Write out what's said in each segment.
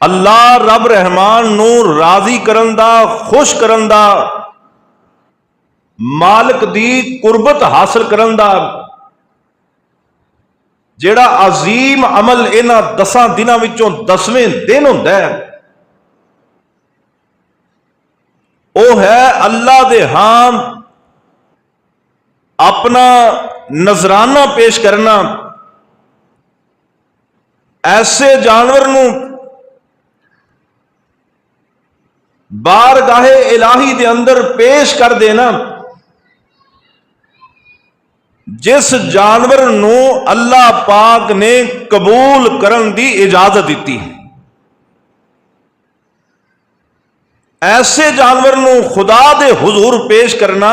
अल्लाह रब रहमान नू राजी करन दा, खुश करन दा, मालिक दी कुर्बत हासिल करन दा जेड़ा अजीम अमल इन्हां 10 दिनां विचों 10वें दिन हुंदा है, वह है अल्लाह दे हां अपना नजराना पेश करना। ऐसे जानवर नू बारगाहे इलाही दे अंदर पेश कर देना जिस जानवर नू अल्लाह पाक ने कबूल करन दी इजाजत दी। ऐसे जानवर नू खुदा दे हुजूर पेश करना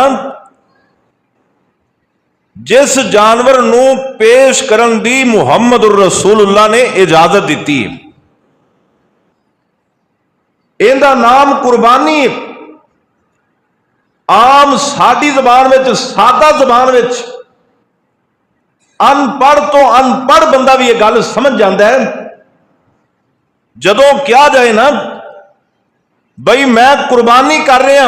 जिस जानवर नू पेश करन दी मुहम्मद रसूलुल्लाह ने इजाजत दी। इनका नाम कुर्बानी आम साडी जबान में, सादा जबान में अनपढ़ तो अनपढ़ बंदा भी यह गल समझ जाता है। जदों क्या जाए ना बई मैं कुर्बानी कर रहा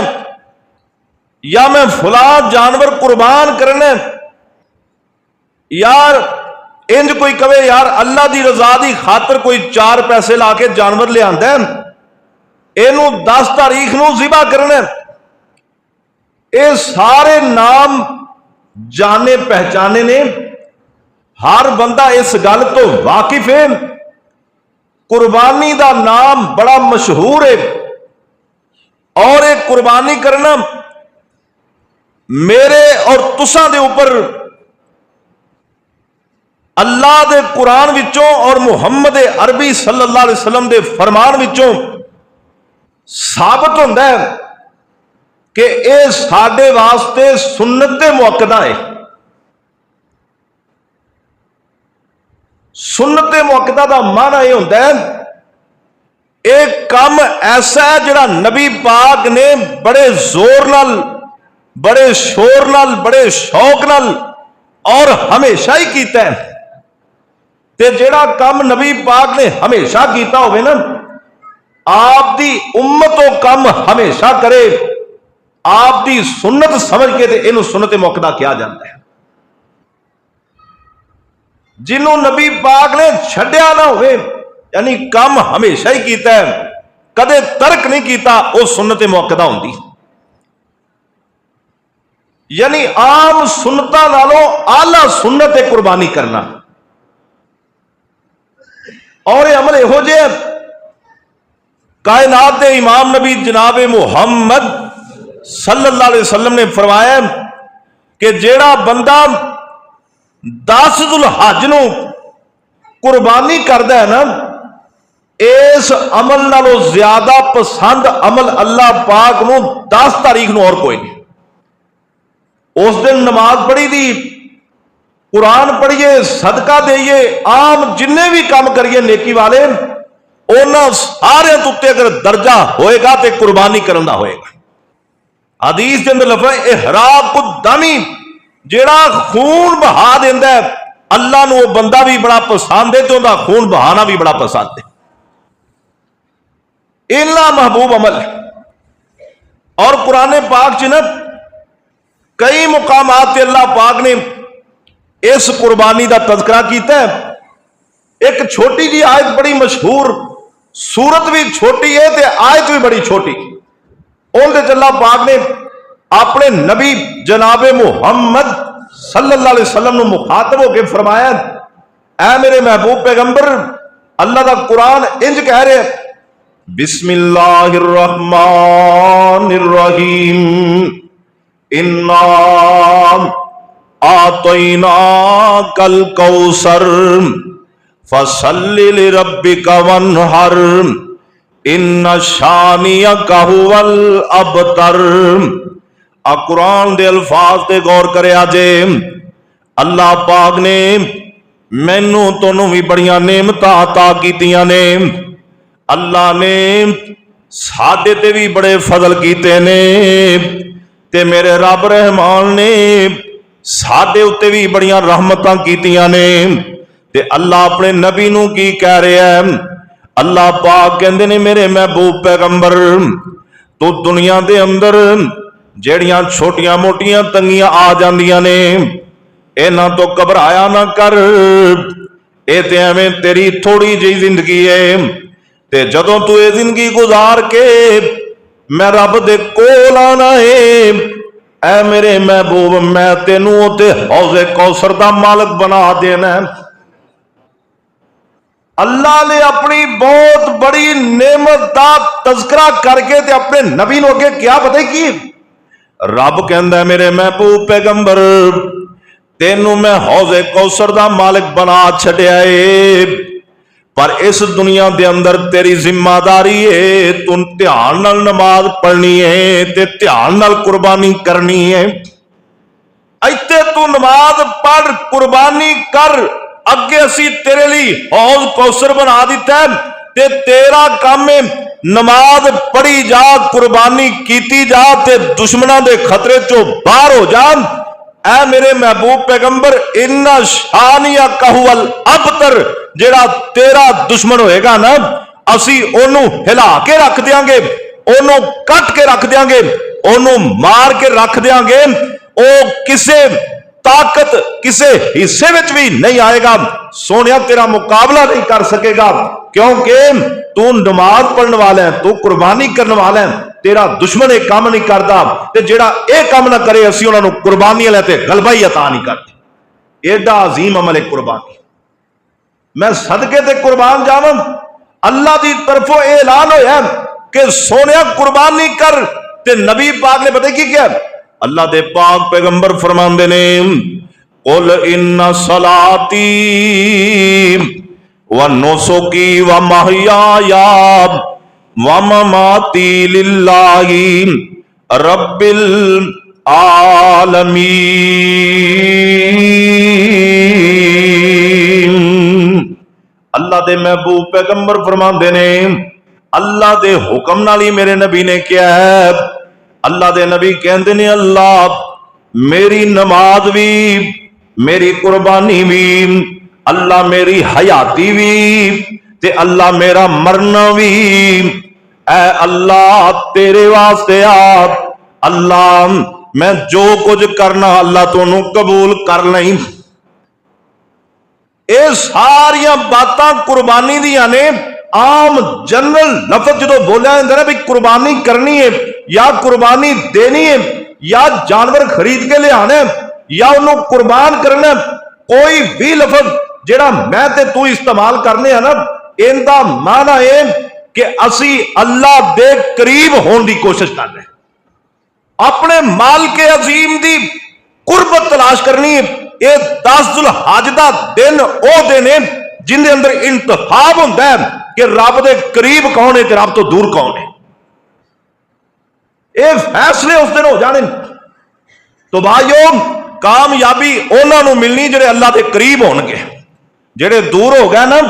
या मैं फुला जानवर कुर्बान करना, यार इंज कोई कहे यार अल्लाह की रजा की खातर कोई 4 पैसे ला के जानवर ले आंदा है, इनू 10 तारीख नू ज़िबा करना, ये सारे नाम जाने पहचाने ने। हर बंदा इस गल तो वाकिफ है। कुर्बानी का नाम बड़ा मशहूर है और एक कुर्बानी करना मेरे और तुसां दे ऊपर अल्लाह दे कुरान विचों और मुहम्मद अरबी सल्लल्लाहु अलैहि वसल्लम दे फरमान विचों साबित होंदा है कि यह साडे वास्ते सुन्नत मुअक्कदा है। सुन्नत मुअक्कदा दा माना यह होंदा है एक काम ऐसा है जिहड़ा नबी पाक ने बड़े जोर नाल, बड़े शोर नाल, बड़े शौक नाल और हमेशा ही कीता है। ते जिहड़ा काम नबी पाक ने हमेशा कीता होवे ना, आप दी उम्मत वो काम हमेशा करे, आप दी सुन्नत समझ के ते इनू सुन्नत मुअक्कदा कहा जाता है। जिन्हों नबी पाक ने छड्या ना होवे यानी काम हमेशा ही कीता है, कदे तर्क नहीं कीता, वो सुन्नत मुअक्कदा हुंदी। यानी आम सुन्नतां नालों आला सुन्नत है कुर्बानी करना। और यह अमल इहो जिहा कायनात के इमाम नबी जनाब मुहम्मद सल्लल्लाहु अलैहि वसल्लम ने फरमाया कि जेड़ा बंदा 10 दुल्हज नू कुर्बानी करता है ना, इस अमल नालों ज्यादा पसंद अमल अल्लाह पाक नू 10 तारीख नू और कोई नहीं। उस दिन नमाज पढ़ी दी, कुरान पढ़िए, सदका देइए, आम जिन्ने भी काम करिए नेकी वाले, उन्हां सारे उत्ते अगर दर्जा होएगा तो कुर्बानी करन दा होएगा। हदीस के अंदर लफ्ज़ इहराक़ु दमी, जेड़ा खून बहा देंदा है, अल्लाह नू वो बंदा भी बड़ा पसंद है तो उनका खून बहाना भी बड़ा पसंद है। इन्ना महबूब अमल। और कुरान पाक च ना कई मुकामात ते अल्लाह पाक ने इस कुर्बानी का तज़किरा किया है। एक छोटी जी आयत बड़ी मशहूर, सूरत भी छोटी है ते आयत भी बड़ी छोटी। उनके अल्लाह पाक ने अपने नबी जनाब मुहम्मद सल्लल्लाहु अलैहि वसल्लम ने मुखातब होकर फरमाया, ऐ मेरे महबूब पैगंबर, अल्लाह का कुरान इंज कह रहे हैं, बिस्मिल्लाहिर रहमानिर रहीम, इन्ना आतैना कल कौसर फसल्लि लिरब्बिका वन्हर इन्ना शानियका हुवल अबतर। आ कुरान दे अल्फाज ते गौर करे जे। अल्लाह पाक ने मैनू तोनू भी बड़ियां नेमतां अता कीतियां ने। अल्लाह ने साडे ते भी बड़े फजल कीते ने ते मेरे रब रहमान ने साडे उत्ते भी बड़ियां रहमतां कीतियां ने। ते अल्लाह अपने नबी नू की कह रहा है, अल्लाह पाक कहंदे ने मेरे महबूब पैगंबर तो दुनिया दे अंदर जेड़ियां छोटियां मोटियां तंगियां आ जांदियां ने इन्हां तो घबराया ना कर। ये ते एवें तेरी थोड़ी जी जिंदगी है ते जदों तू ये जिंदगी गुजार के मैं रब दे कोल आना है ऐ मेरे महबूब मैं तेनू ते हौजे कौसर दा मालिक बना देना। अल्लाह ने अपनी बहुत बड़ी नेमत का तस्करा करके ते अपने नबी नूं अगे क्या पता की रब कहंदा मेरे महबूब पैगंबर तेनू मैं हौजे कौसर दा मालिक बना छड्या है पर इस दुनिया दे अंदर तेरी जिम्मेदारी है तू ध्यान नाल नमाज पढ़नी है ते ध्यान नाल कुर्बानी करनी है। इत्थे तू नमाज पढ़ कुर्बानी कर अगे असी तेरे लिए हौज कौसर बना दिता है ते तेरा काम है नमाज पढ़ी जा कुर्बानी कीती जा ते दुश्मनों के खतरे चो बाहर हो जा। ऐ मेरे महबूब पैगंबर इन्ना शानिया कहवल अबतर जेड़ा तेरा दुश्मन होएगा ना असी ओनू हिला के रख देंगे ओनू कट के रख देंगे ओनू मार के रख देंगे ओ किसे ताकत किसे हिस्से में भी नहीं आएगा। सोनिया तेरा मुकाबला नहीं कर सकेगा क्योंकि तू नमाज पढ़ने वाला है तू कुर्बानी करने वाला है तेरा दुश्मन एक काम नहीं करता ते जेड़ा एक काम ना करे असी उन्होंने कुर्बानी वाले ते गलबा ही अता नहीं करते। एडा अजीम अमल है कुर्बानी। मैं सदके ते कुर्बान जावां अल्लाह की तरफों ऐलान होया कि सोनिया कुर्बानी कर ते नबी पाक ने पता की क्या अल्लाह दे पाक पैगंबर फरमांदे ने कुल इन्ना सलाती व नुसुकी व महयाया व ममाती लिल्लाहि रब्बिल आलमीन। अल्लाह दे महबूब पैगंबर फरमांदे ने अल्लाह दे हुक्म नाल ही मेरे नबी ने क्या है अल्लाह दे नबी कहंदे ने अल्लाह मेरी नमाज भी मेरी कुर्बानी भी अल्लाह मेरी हयाती भी ते अल्लाह मेरा मरना भी ऐ अल्लाह तेरे वास्ते आप अल्लाह मैं जो कुछ करना अल्लाह तोनू कबूल कर लई। ये सारिया बातां कुर्बानी दियां ने। आम जनरल लफज जो बोलिया जाता है भी कुर्बानी करनी है या कुर्बानी देनी है या जानवर खरीद के ले आना या उन्होंने कुर्बान करना कोई भी लफज जेड़ा मैं ते तू इस्तेमाल करने हैं ना इनका माना है कि असी अल्लाह दे करीब होने की कोशिश कर रहे अपने माल के अजीम की कुर्बत तलाश करनी है। ये 10 जुल्हज का दिन वो दिन है जिंदे अंदर इंतखाब होता है कि रब के करीब कौन है रब तो दूर कौन है। ये फैसले उस दिन हो जाने तो भाइयों कामयाबी उन्होंने मिलनी जो अल्लाह के करीब होंगे जेडे दूर हो गए ना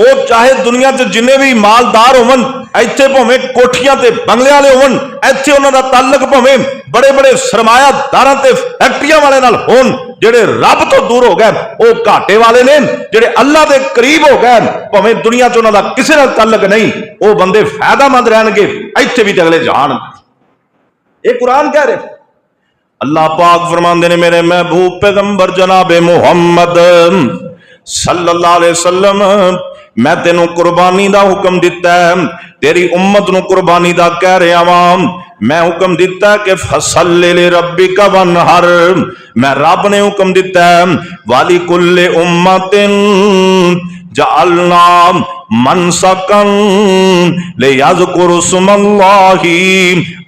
वो चाहे दुनिया से जिन्हें भी मालदार होवन इत्थे भावें कोठियां ते बंगले वाले होवन इत्थे उन्हां दा ताल्लुक भावें बड़े बड़े सरमायादारां ते फैक्ट्रियां वाले नाल होन जेडे रब तो दूर हो गए वो घाटे वाले ने जेडे अल्लाह के करीब हो गए भावें दुनिया च उन्हां दा किसी नाल ताल्लुक नहीं वो बंदे फायदामंद रहणगे इत्थे भी अगले जान। ये कुरान कह रहे अल्लाह पाक फरमांदे ने मेरे महबूब पैगंबर जनाबे मुहम्मद सल्लल्लाहु अलैहि वसल्लम मैं तेनों कुर्बानी का हुक्म दिता है तेरी उम्मत नूं कुर्बानी का कह रहा वां मैं हुक्म दिता कि फसल्लि लिरब्बिका वनहर मैं रब ने हुक्म दिता है वाली कुल्ले उम्मतिन जअलना मनसकन लियज़कुरु स्मल्लाहि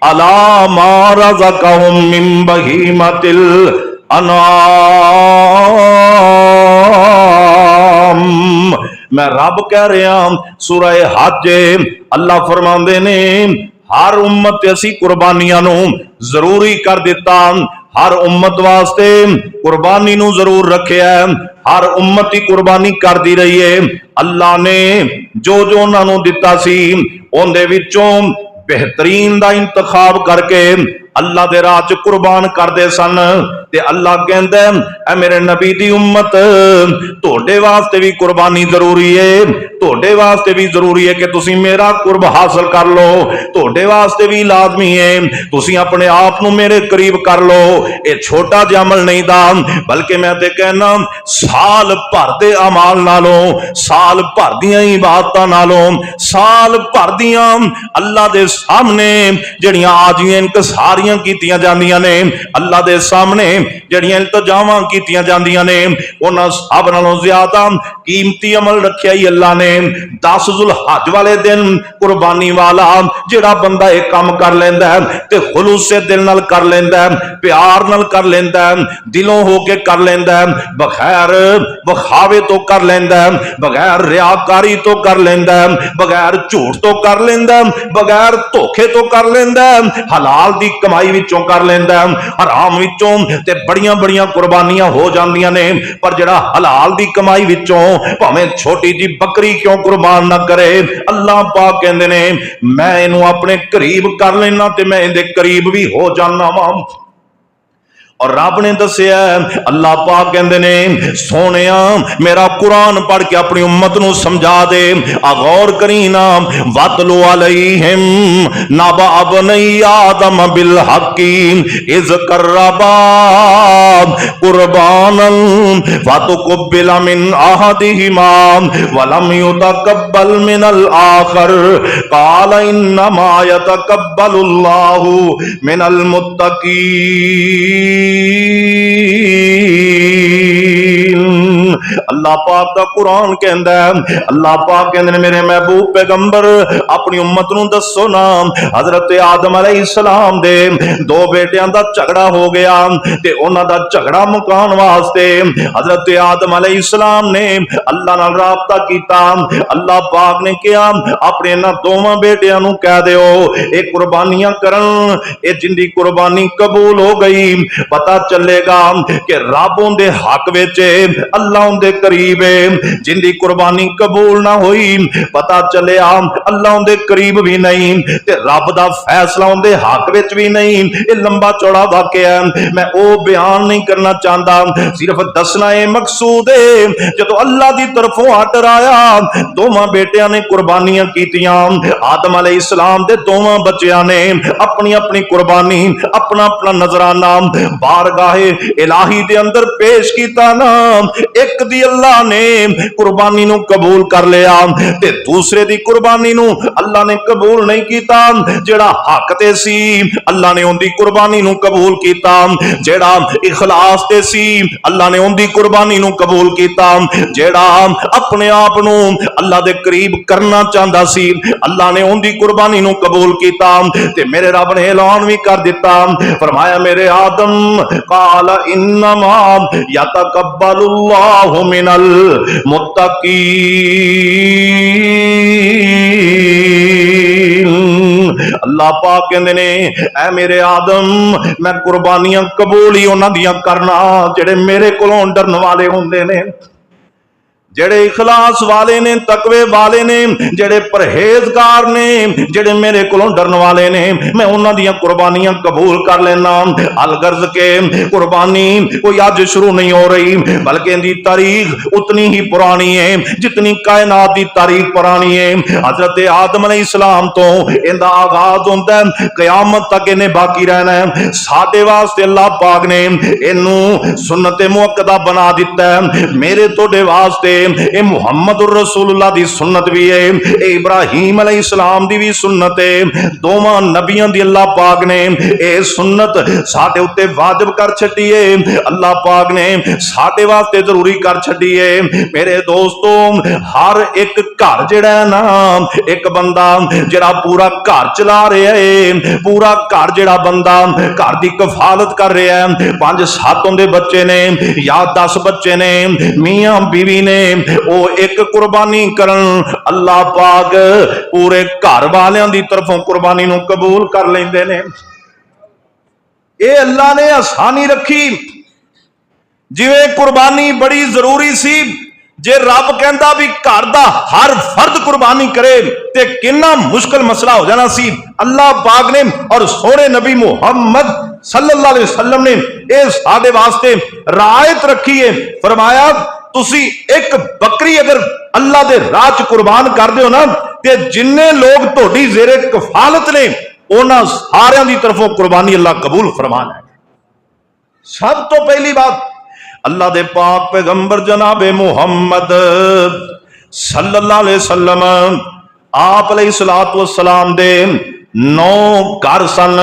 अला मा रज़क़हुम मिन बहीमतिल अनाम। मैं रब कह रहा सूरह हज अल्लाह फरमांदे ने हर उम्मत असी कुर्बानियां जरूरी कर दिता हर उम्मत वास्ते कुर्बानी नू जरूर रखिया हर उम्मत ही कुर्बानी कर दी रही है। अल्लाह ने जो जो उन्होंने दिता सी उनदे विचों बेहतरीन दा इंतखाब करके अल्लाह दे राह च कुर्बान करते सन। ते अल्लाह कहंदा ऐ मेरे नबी दी उम्मत, तोड़े वास्ते भी कुर्बानी जरूरी है, तोड़े वास्ते भी जरूरी है कि तुसी मेरा कुर्ब हासिल कर लो, तोड़े वास्ते भी लाजमी है तुसी अपने आप को मेरे करीब कर लो। ये छोटा जिहा अमल नहीं दा, बल्कि मैं ते कहना साल भर दे अमाल नालों, साल भर दियां इबादतां नालों, साल भर दियां अल्लाह दे सामने जड़ियां आजियां इनकसारियां कीतियां जांदियां ने, अल्लाह दे सामने जड़ियां इल्तजामां कीतियां जांदियां ने, उन्हां सब नालों ज्यादा कीमती अमल रखिया ही अल्लाह ने 10 जुल्हज वाले दिन कुर्बानी वाला जिहड़ा बंदा एक काम कर लेंदा है ते खुलूसे दिल नाल कर लेंदा है, प्यार नाल कर लेंदा है, दिलों होके कर लेंदा है, बगैर वखावे तो कर लेंदा है, बगैर रियाकारी तो कर लेंदा है, बगैर झूठ तो कर लेंदा है, बगैर धोखे तो कर लेंदा है, हलाल दी कमाई विचों कर लेंदा है, हराम विचों ते बड़ियां बड़ियां कुर्बानियां हो जांदियां ने। पर जिहड़ा हलाल दी कमाई विचों भावें छोटी जी बकरी क्यों कुर्बान ना करे, अल्लाह पाक कहंदे ने मैं इनू अपने करीब कर लेना ते मैं इहदे करीब भी हो जाना वा। और रब ने दसिया अल्लाह पाक कहंदे ने सोनिया मेरा कुरान पढ़ के अपनी उम्मत नू समझा दे, गौर करी ना वतलु अलैहिम नबा अबनी आदम बिल हक्की इज कर्रबा कुर्बानन फतुकब्बिल मिन अहदिहिमा वलम युतकब्बल मिनल आखर काल इन्नमा यतकब्बलुल्लाहु मिनल मुत्तकीन। अल्लाह पाक का कुरान कहंदा है, अल्लाह पाक कहंदे ने मेरे महबूब पैगंबर अपनी उम्मत नू दसो ना, हजरत आदम अलैहिस्सलाम दे दो बेटियां दा झगड़ा हो गया ते उन्हां दा झगड़ा मुकाउण वास्ते हजरत आदम अलैहिस्सलाम ने अल्लाह नाल राबता कीता। अल्लाह पाक ने कहा अपने इन्हां दोवां बेटियां नू कह दिओ ये कुर्बानियां करन, ये जिंदी कुर्बानी कबूल हो गई पता चलेगा कि रब उनके हक विच अल्लाह उनके करीब है, जिंदी कुर्बानी कबूल ना हुई पता चलिया अल्लाह उनके करीब भी नहीं ते रब दा फैसला उनके हक विच भी नहीं। ये लंबा चौड़ा वाकया है, मैं वो बयान नहीं करना चाहता, सिर्फ दसना ये मकसूद है जदों अल्लाह की तरफों आर्डर आया दोवां बेटियां ने कुर्बानियां कीतियां, आदम अलैहिस्सलाम दे दोवां बच्चियां ने अपनी अपनी कुर्बानी अपना अपना नजराना बारगाहे इलाही दे अंदर पेश कीता ना। एक दी अल्लाह ने कुर्बानी नू कबूल कर लिया ते दूसरे दी कुर्बानी नू अल्लाह ने कबूल नहीं कीता। जेड़ा हक ते सी अल्लाह ने उनदी कुर्बानी नू कबूल कीता, जेड़ा इखलास ते सी अल्लाह ने उनदी कुर्बानी नू कबूल कीता, जेड़ा अपने आप नू अल्लाह दे करीब करना चाहता सी अल्लाह ने उनदी कुर्बानी नू कबूल कीता। ते मेरे रब ने ऐलान भी कर दिता, फरमाया मेरे आदम काल इन्नमा यतकब्बलुल्लाहु मिनल मुत्तकीन। अल्लाह पाक कहंदे ने ऐ मेरे आदम मैं कुर्बानियां कबूल ही उन्हां दियां करना जेड़े मेरे कोलों डरन वाले हुंदे ने, जेड़े इखलास वाले ने, तकवे वाले ने, जेड़े परहेजगार ने, जेड़े मेरे कोलों डरन वाले ने, मैं उन्हां दियां कुर्बानियां कबूल कर लेना। अलगर्ज के कुर्बानी कोई अज शुरू नहीं हो रही बल्कि इनकी तारीख उतनी ही पुरानी है जितनी कायनात की तारीख पुरानी है। हजरत आदम अलैहिस्सलाम तो इनका आगाज होता है, कयामत तक इन्हें बाकी रहना है। साडे वास्ते अल्लाह पाक ने इनू सुन्नत मुअक्कदा बना दिता है, मेरे तोड़े वास्ते ये मुहम्मद रसूलुल्लाह दी सुन्नत भी है, इब्राहीम अलैहिस्सलाम दी भी सुन्नत है। दोवां नबियां दी अल्लाह पाक ने ये सुन्नत साडे उत्ते वाजिब कर छड्डी है, अल्लाह पाक ने साडे वास्ते जरूरी कर छड्डी है। मेरे दोस्तों हर एक घर जिहड़ा है ना, एक बंदा जिहड़ा पूरा घर चला रहा है, पूरा घर जिहड़ा बंदा घर दी कफालत कर रहा है, 5-7 उनदे बच्चे ने या 10 बच्चे ने, मियां बीवी ने, वो एक कुर्बानी करन अल्लाह पाक पूरे घर वालियां दी तरफों कुर्बानी नू कबूल कर लेंदे ने। ये अल्लाह ने आसानी रखी, जिवें कुर्बानी बड़ी जरूरी सी, जे रब कहता भी घर दा हर फर्द कुर्बानी करे ते कितना मुश्किल मसला हो जाना सी। अल्लाह पाक ने और सोने नबी मुहम्मद सल्लल्लाहु अलैहि वसल्लम ने यह साडे वास्ते रायत रखी है। फरमाया तुसी एक बकरी अगर अल्लाह दे राह च कुर्बान कर दो ना, ते जिन्ने लोग तुहाडी ज़ेरे कफालत ने उन्हां सारियां दी तरफों कुर्बानी अल्लाह कबूल फरमाना है। सब तो पहली बात अल्लाह दे पाक पैगंबर जनाबे मुहम्मद सल्लल्लाहु अलैहि वसल्लम आप अलैहिस्सलातु वस्सलाम दे 9 घर सन।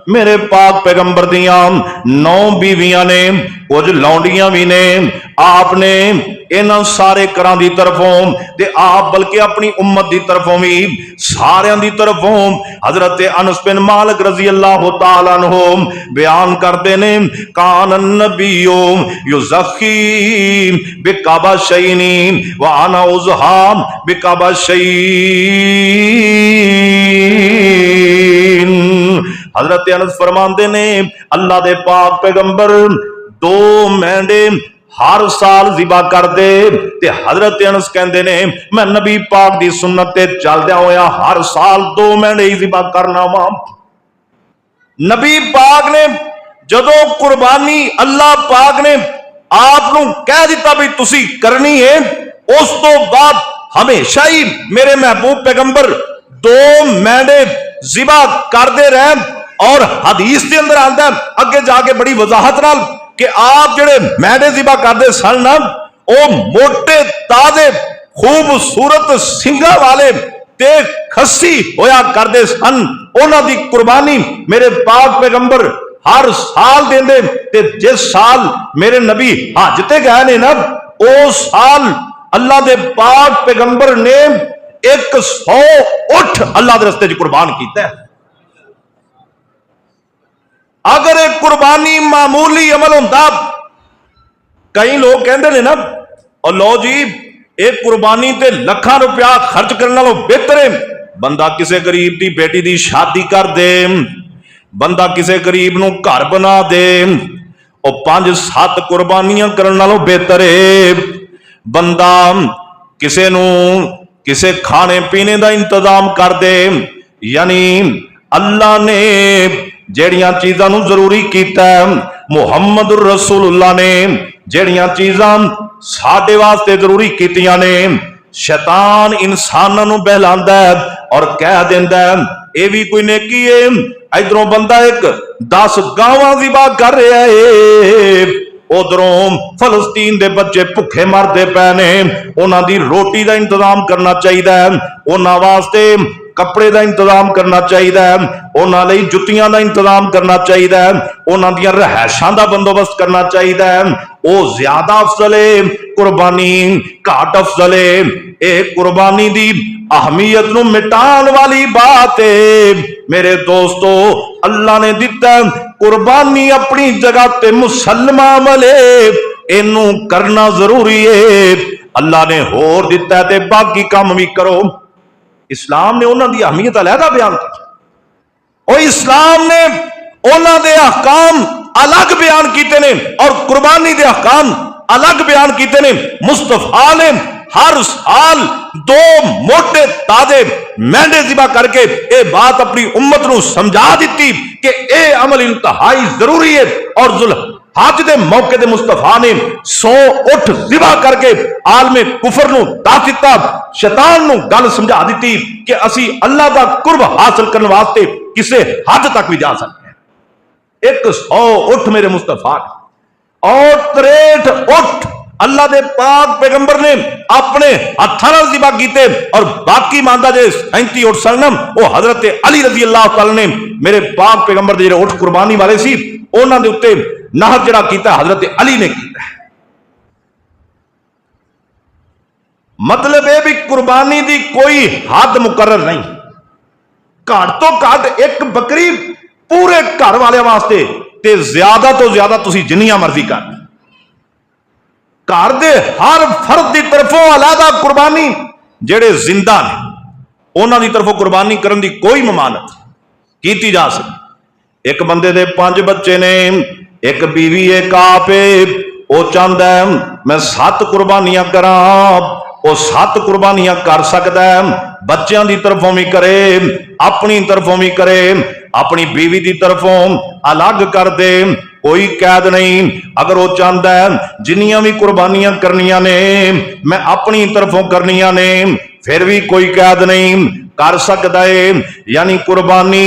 मेरे पाक पैगंबर दियां 9 बीवियां ने, कुछ लौंडियां भी ने। आपने इन्हां सारे घरां दी तरफों ते आप बल्कि अपनी उम्मत दी तरफों भी सारियां दी तरफों हजरत अनस बिन मालिक रजी अल्लाह तआला अन्हु बयान करते ने, कान नबियो युज़खी बिकबशैनी व अना उज़हा बिकबशैन। हजरत अनस फरमाते ने अल्लाह दे पाक पैगंबर 2 मेंढे हर साल जिबा कर दे। ते हजरत अनस कहते ने मैं नबी पाक दी सुन्नत ते चलदे होया हर साल 2 मेंढे ही जिबा करना वा। नबी पाक ने जदों कुर्बानी अल्लाह पाक ने आप नूं कह दिता भी तुसी करनी है, उस तो बाद हमेशा ही मेरे महबूब पैगंबर 2 मेंढे जिबा करते रहे। और हदीस के अंदर आता अगे जाके बड़ी वजाहत नाल कि आप जेड़े मेंढे जिबा करते सन ना, वो मोटे ताजे खूबसूरत सिंगा वाले ते खस्सी होया करते सन। उन्हां दी कुर्बानी मेरे पाक पैगंबर हर साल देंदे। ते जिस साल मेरे नबी हज ते गए ने ना, उस साल अल्लाह दे पाक पैगंबर ने 100 ऊंट अल्लाह दे रस्ते च कुर्बान किया। अगर एक कुर्बानी मामूली अमल होता, कई लोग कहते हैं ना और लो जी एक कुर्बानी ते लाखां रुपया खर्च करने नालों बेहतर है बंदा किसी गरीब की बेटी की शादी कर दे, बंदा किसी गरीब नूं घर बना दे। और 5-7 कुर्बानियां करने नालों बेहतर है बंदा किसी नूं किसी खाने पीने का इंतजाम कर दे। यानी अल्लाह ने जेड़ियां चीज़ां नूं जरूरी कीता है, मुहम्मद रसूलुल्लाह ने जेड़ियां चीज़ां साडे वास्ते जरूरी कीतियां ने, शैतान इंसानां नूं बहलांदा है और कह दिंदा है ये भी कोई नेकी है। इधरों बंदा एक 10 गावां ज़िबा कर रहा है, उधरों फलस्तीन दे बच्चे भुखे मरदे पे ने, उन्हां दी रोटी का इंतजाम करना चाहिए, उन्हां वास्ते कपड़े का इंतजाम करना चाहिए, उन्होंने जुत्तियां का इंतजाम करना चाहिए, उन्होंने रहायशा का बंदोबस्त करना चाहिए। वो ज्यादा अफजल है, कुर्बानी घाट अफजल है। एक कुर्बानी की अहमियत नूं मिटाण वाली बात है मेरे दोस्तों। अल्लाह ने दिता कुर्बानी अपनी जगह ते मुसलमान वाले इनू करना जरूरी है। अल्लाह ने होर दिता ते बाकी काम भी करो। इस्लाम ने उन्होंने अहमियत अलहदा बयान की और इस्लाम ने उन्होंने अहकाम अलग बयान किए ने और कुर्बानी के अहकाम अलग बयान किए ने। मुस्तफा ने हर साल 2 मोटे ताजे मेंढे जिबा करके ये बात अपनी उम्मत को समझा दी कि यह अमल इंतहाई जरूरी है। और जुल हज के मौके ते मुस्तफा ने 100 ऊंट जिबा करके आलमे कुफर नूं दस दिता, शैतान नूं गल समझा दी कि असी अल्लाह का कुर्ब हासिल करने वास्ते किसी हद तक भी जा सकते हैं। 100 ऊंट मेरे मुस्तफा और 63 ऊंट अल्लाह दे पाक पैगंबर ने अपने हत्थां नाल जिबा कीते और बाकी मानदा जे 37 ऊंट सन वो हजरत अली रजी अल्लाह तआला ने मेरे पाक पैगंबर दे जेहड़े ऊंट कुर्बानी वाले सी उन्हां दे उत्ते नहर जिहड़ा कीता हजरत अली ने कीता। मतलब है भी कुर्बानी की कोई हद मुकर्रर नहीं, घट तो घट एक बकरी पूरे घर वाले वास्ते ते ज्यादा तो ज्यादा तुसी जिन्नियां मर्जी कर। घर दे हर फर्द की तरफों अलहदा कुर्बानी जेड़े जिंदा ने उन्हां दी तरफों कुर्बानी करने की कोई ममानत की जा सकती। एक बंदे दे 5 बच्चे ने, एक बीवी एक आप, ਉਹ ਚਾਹੁੰਦਾ ਹੈ ਮੈਂ 7 ਕੁਰਬਾਨੀਆਂ ਕਰਾਂ, ਉਹ 7 ਕੁਰਬਾਨੀਆਂ ਕਰ ਸਕਦਾ ਹੈ। ਬੱਚਿਆਂ ਦੀ ਤਰਫੋਂ ਵੀ ਕਰੇ, ਆਪਣੀ ਤਰਫੋਂ ਵੀ ਕਰੇ, ਆਪਣੀ बीवी ਦੀ तरफों अलग कर दे, कोई कैद नहीं। अगर वो चाहता है जिन्नियां भी कुर्बानियां करनियां ने मैं अपनी तरफों करनियां ने, फिर भी कोई कैद नहीं, कर सकता है। यानी कुर्बानी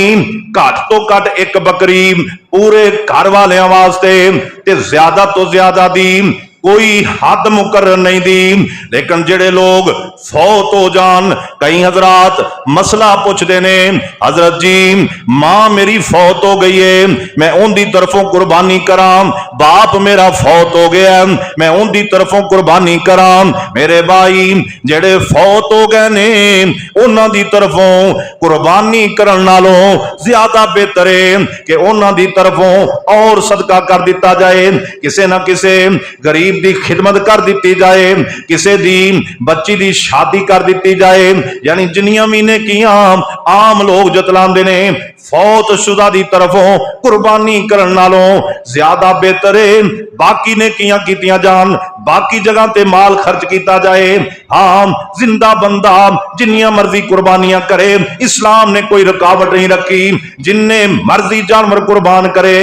घट तो घट एक बकरी पूरे घर वालियां वास्ते ते ज्यादा तो ज्यादा दी कोई हद मुकर्रर नहीं दी। लेकिन जेड़े लोग फौत हो जान, कई हजरात मसला पूछते ने हजरत जी मां मेरी फौत हो गई है, मैं उनकी तरफों कुर्बानी करा, बाप मेरा फौत हो गया मैं उनकी तरफों कुर्बानी करा। मेरे भाई जेड़े फौत हो गए ने उन्हां दी तरफों कुर्बानी करन नालों ज्यादा बेहतर है कि उन्हां दी तरफों और सदका कर दिता जाए, किसे ना किसे गरीब दी खिदमत कर दी जाए, किसी दी बच्ची दी शादी कर दी जाए। यानी जिन्नियां भी ने किया आम लोग जतलांदे ने, फौत शुदा दी तरफों कुर्बानी करन नालों ज्यादा बेहतर है बाकी ने किया कीतियां जान, बाकी जगह ते माल खर्च किया जाए। हाँ जिंदा बंदा जिन्नियां मर्जी कुर्बानियां करे, इस्लाम ने कोई रुकावट नहीं रखी, जिन्ने मर्जी जानवर कुर्बान करे।